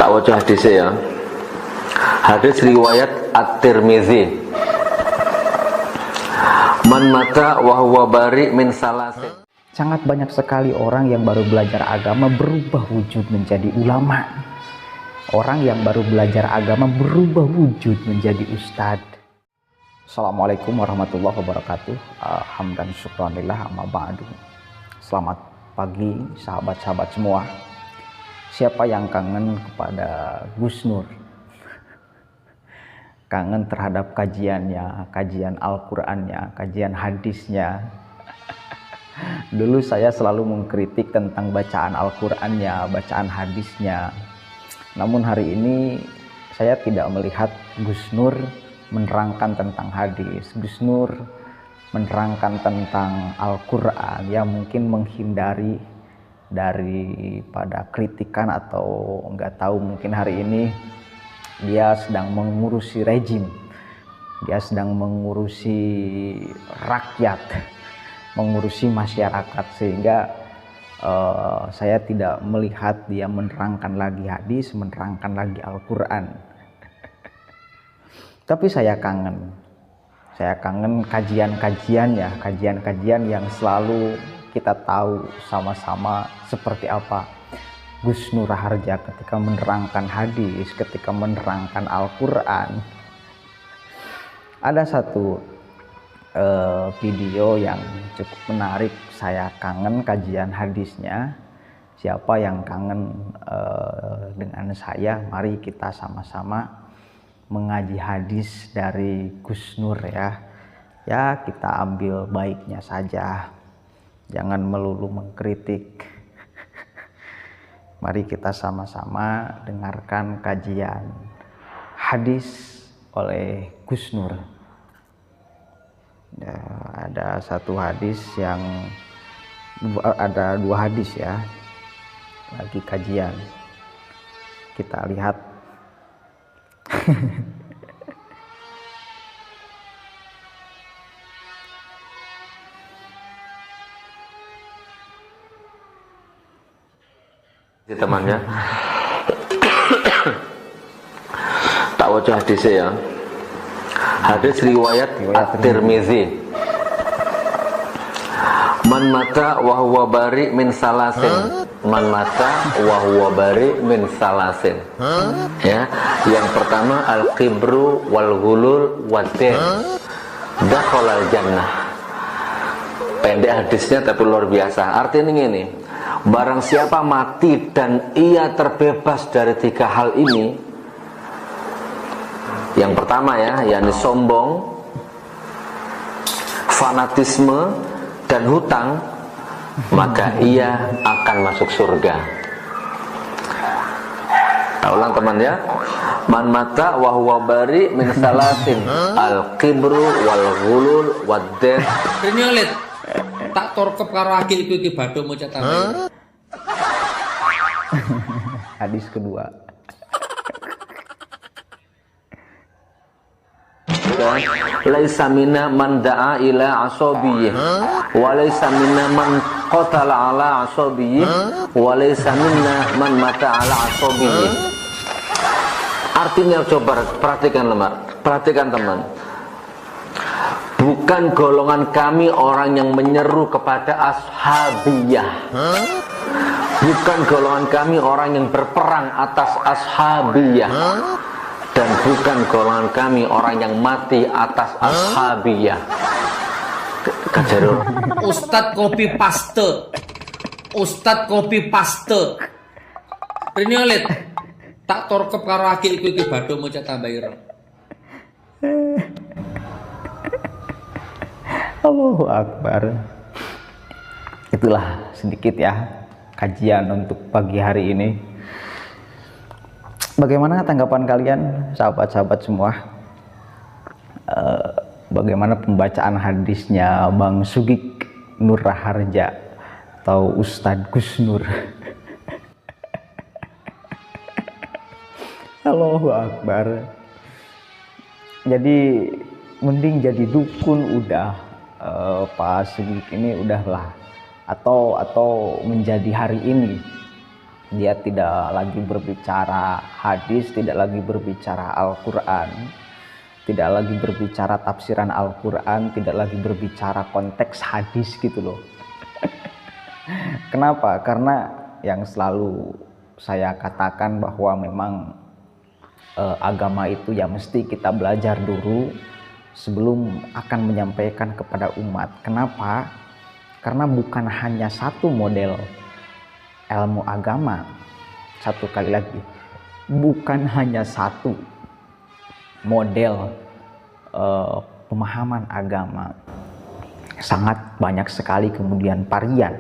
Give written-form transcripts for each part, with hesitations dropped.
Tak wajah hadis ya. Hadis riwayat At-Tirmizi. Man mata wa huwa bari min salasin. Sangat banyak sekali orang yang baru belajar agama berubah wujud menjadi ulama. Orang yang baru belajar agama berubah wujud menjadi ustadz. Assalamualaikum warahmatullahi wabarakatuh. Hamdan syukranillah amma ba'du. Selamat pagi sahabat-sahabat semua. Siapa yang kangen kepada Gus Nur? Kangen terhadap kajiannya, kajian Al-Qur'annya, kajian hadisnya. Dulu saya selalu mengkritik tentang bacaan Al-Qur'annya, bacaan hadisnya. Namun hari ini saya tidak melihat Gus Nur menerangkan tentang hadis. Gus Nur menerangkan tentang Al-Qur'an, yang mungkin menghindari daripada kritikan, atau nggak tahu, mungkin hari ini dia sedang mengurusi rejim, dia sedang mengurusi rakyat, mengurusi masyarakat, sehingga saya tidak melihat dia menerangkan lagi hadis, menerangkan lagi Al-Qur'an. Tapi saya kangen kajian-kajiannya, kajian-kajian yang selalu kita tahu sama-sama seperti apa Gus Nur Raharja ketika menerangkan hadis, ketika menerangkan Al-Qur'an. Ada satu video yang cukup menarik. Saya kangen kajian hadisnya. Siapa yang kangen dengan saya, mari kita sama-sama mengaji hadis dari Gus Nur ya. Ya, kita ambil baiknya saja. Jangan melulu mengkritik. Mari kita sama-sama dengarkan kajian hadis oleh Gus Nur. Ya, ada satu hadis yang ada dua hadis ya, lagi kajian. Kita lihat. Temannya tak wajah hadis ya. Hadis riwayat At-Tirmizi. Man mata wa huwa bari min salasin. Man mata wa huwa bari min salasin. Ya, yang pertama al-kibru wal ghulul wad-din. Dakhalal jannah. Pendek hadisnya tapi luar biasa. Artinya ini, barang siapa mati dan ia terbebas dari tiga hal ini. Yang pertama ya, yakni sombong, fanatisme, dan hutang, maka ia akan masuk surga. Nah, ulang teman ya. Man mata wa huwa bari min salasin, al-kibru wal ghulul wad-din. Renyolet tak torkep karo akilku iki badhe maca tambah. Hadis kedua. Laisa minna man da'a ila asabiyyih wa laisa minna man qatala ala asabiyyih wa laisa minna man mata ala asabiyyih. Artinya coba perhatikan teman. Bukan golongan kami orang yang menyeru kepada ashabiyah. Bukan golongan kami orang yang berperang atas ashabiyah. Dan bukan golongan kami orang yang mati atas ashabiyah. Kajarul. Ustadz kopi paste. Renyolet tak torkep karo akilku iki badhe maca tambah ira. Allahu Akbar. Itulah sedikit ya kajian untuk pagi hari ini. Bagaimana tanggapan kalian sahabat-sahabat semua? Bagaimana pembacaan hadisnya Bang Sugik Nur Raharja atau Ustadz Gus Nur? Allahu Akbar. Jadi mending jadi dukun udah, Pak Sugik ini udahlah, atau menjadi hari ini Dia tidak lagi berbicara hadis, tidak lagi berbicara Al-Quran, tidak lagi berbicara tafsiran Al-Quran, tidak lagi berbicara konteks hadis gitu loh. Kenapa? Karena yang selalu saya katakan bahwa memang agama itu ya mesti kita belajar dulu sebelum akan menyampaikan kepada umat. Kenapa? Karena bukan hanya satu model ilmu agama, satu kali lagi, bukan hanya satu model pemahaman agama, sangat banyak sekali kemudian varian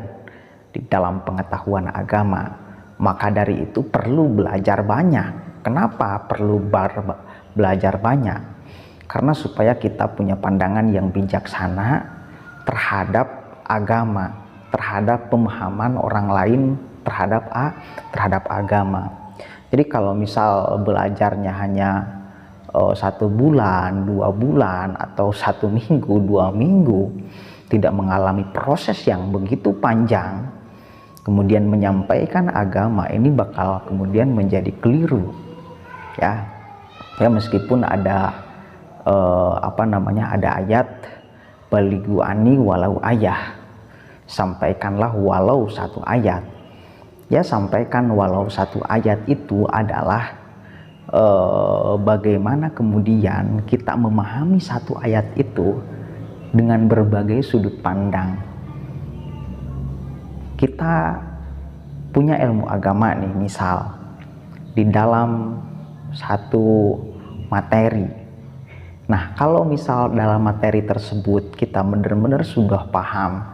di dalam pengetahuan agama. Maka dari itu perlu belajar banyak. Kenapa perlu belajar banyak? Karena supaya kita punya pandangan yang bijaksana terhadap agama, terhadap pemahaman orang lain terhadap agama. Jadi kalau misal belajarnya hanya 1 bulan, 2 bulan, atau 1 minggu, 2 minggu, tidak mengalami proses yang begitu panjang, kemudian menyampaikan agama ini bakal kemudian menjadi keliru. Ya meskipun ada ada ayat balighu ani walau ayah, sampaikanlah walau 1 ayat. Ya, sampaikan walau 1 ayat itu adalah bagaimana kemudian kita memahami 1 ayat itu dengan berbagai sudut pandang. Kita punya ilmu agama nih, misal di dalam 1 materi. Nah, kalau misal dalam materi tersebut kita benar-benar sudah paham,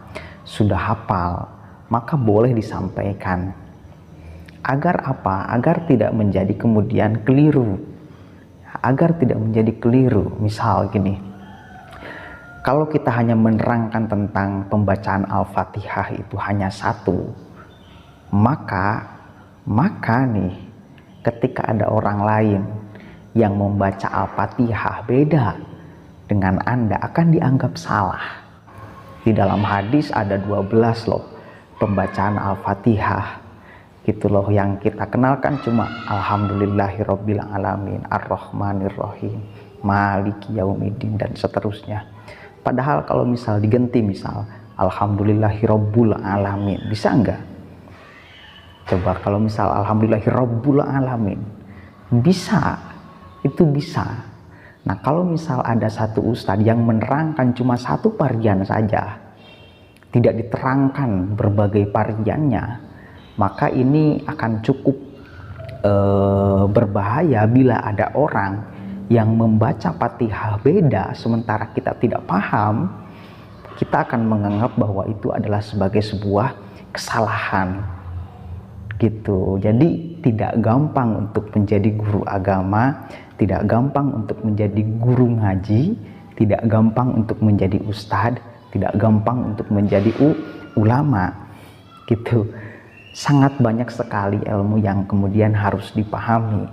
sudah hafal, maka boleh disampaikan. Agar apa? Agar tidak menjadi kemudian keliru. Agar tidak menjadi keliru. Misal gini, kalau kita hanya menerangkan tentang pembacaan Al-Fatihah itu hanya 1, maka nih ketika ada orang lain yang membaca Al-Fatihah beda dengan Anda akan dianggap salah. Di dalam hadis ada 12 loh pembacaan Al-Fatihah gitu loh, yang kita kenalkan cuma Alhamdulillahirabbil alamin, Ar-Rahmanir-Rahim, Maliki Yaumiddin, dan seterusnya. Padahal kalau misal diganti, misal Alhamdulillahirabbil alamin, bisa enggak? Coba kalau misal Alhamdulillahirabbil alamin, bisa, itu bisa. Nah, kalau misal ada satu ustadz yang menerangkan cuma 1 varian saja, tidak diterangkan berbagai variannya, maka ini akan cukup berbahaya bila ada orang yang membaca Fatihah beda sementara kita tidak paham. Kita akan menganggap bahwa itu adalah sebagai sebuah kesalahan gitu. Jadi tidak gampang untuk menjadi guru agama, tidak gampang untuk menjadi guru ngaji, tidak gampang untuk menjadi ustadz, tidak gampang untuk menjadi ulama gitu. Sangat banyak sekali ilmu yang kemudian harus dipahami.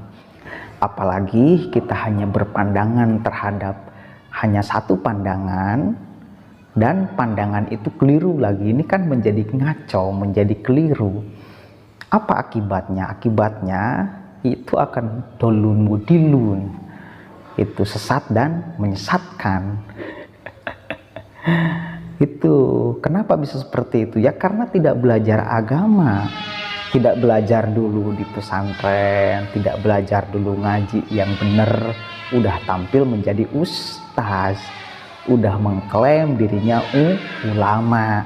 Apalagi kita hanya berpandangan terhadap hanya 1 pandangan, dan pandangan itu keliru lagi, ini kan menjadi ngaco, menjadi keliru. Apa akibatnya? Akibatnya itu akan dolun mudilun, itu sesat dan menyesatkan. Itu kenapa bisa seperti itu? Ya karena tidak belajar agama, tidak belajar dulu di pesantren, tidak belajar dulu ngaji yang benar, udah tampil menjadi ustaz, udah mengklaim dirinya ulama,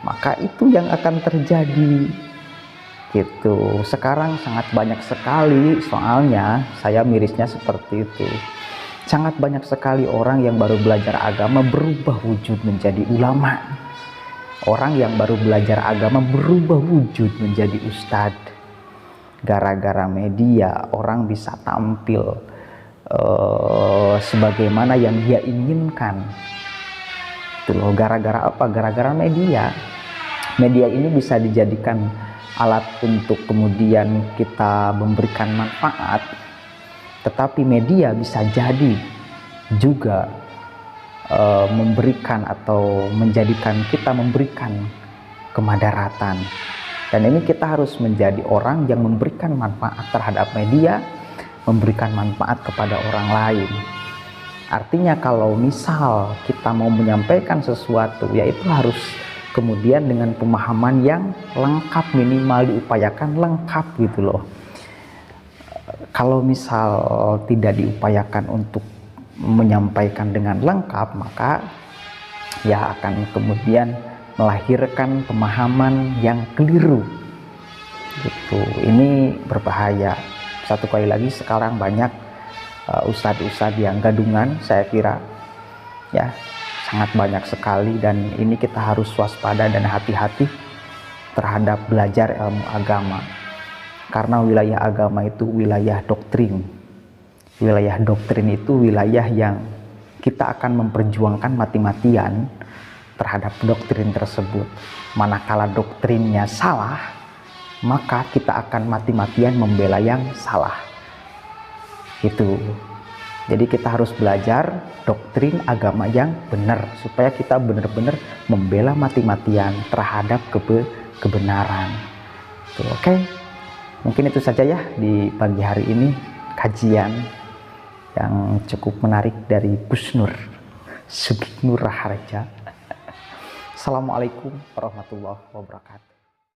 maka itu yang akan terjadi gitu. Sekarang sangat banyak sekali, soalnya saya mirisnya seperti itu, sangat banyak sekali orang yang baru belajar agama berubah wujud menjadi ulama. Orang yang baru belajar agama berubah wujud menjadi ustadz. Gara-gara media, orang bisa tampil sebagaimana yang dia inginkan. Itu loh, gara-gara apa? Gara-gara media. Media ini bisa dijadikan alat untuk kemudian kita memberikan manfaat, tetapi media bisa jadi juga memberikan atau menjadikan kita memberikan kemadaratan. Dan ini kita harus menjadi orang yang memberikan manfaat terhadap media, memberikan manfaat kepada orang lain. Artinya kalau misal kita mau menyampaikan sesuatu, yaitu harus kemudian dengan pemahaman yang lengkap, minimal diupayakan lengkap gitu loh. Kalau misal tidak diupayakan untuk menyampaikan dengan lengkap, maka ya akan kemudian melahirkan pemahaman yang keliru gitu. Ini berbahaya. Satu kali lagi, sekarang banyak ustadz-ustadz yang gadungan, saya kira ya sangat banyak sekali, dan ini kita harus waspada dan hati-hati terhadap belajar ilmu agama, karena wilayah agama itu wilayah doktrin. Wilayah doktrin itu wilayah yang kita akan memperjuangkan mati-matian terhadap doktrin tersebut. Manakala doktrinnya salah, maka kita akan mati-matian membela yang salah. Itu. Jadi kita harus belajar doktrin agama yang benar, supaya kita benar-benar membela mati-matian terhadap kebenaran. Tuh, oke. Mungkin itu saja ya di pagi hari ini, kajian yang cukup menarik dari Gus Nur Sugeng Nur Raharja. Assalamualaikum warahmatullahi wabarakatuh.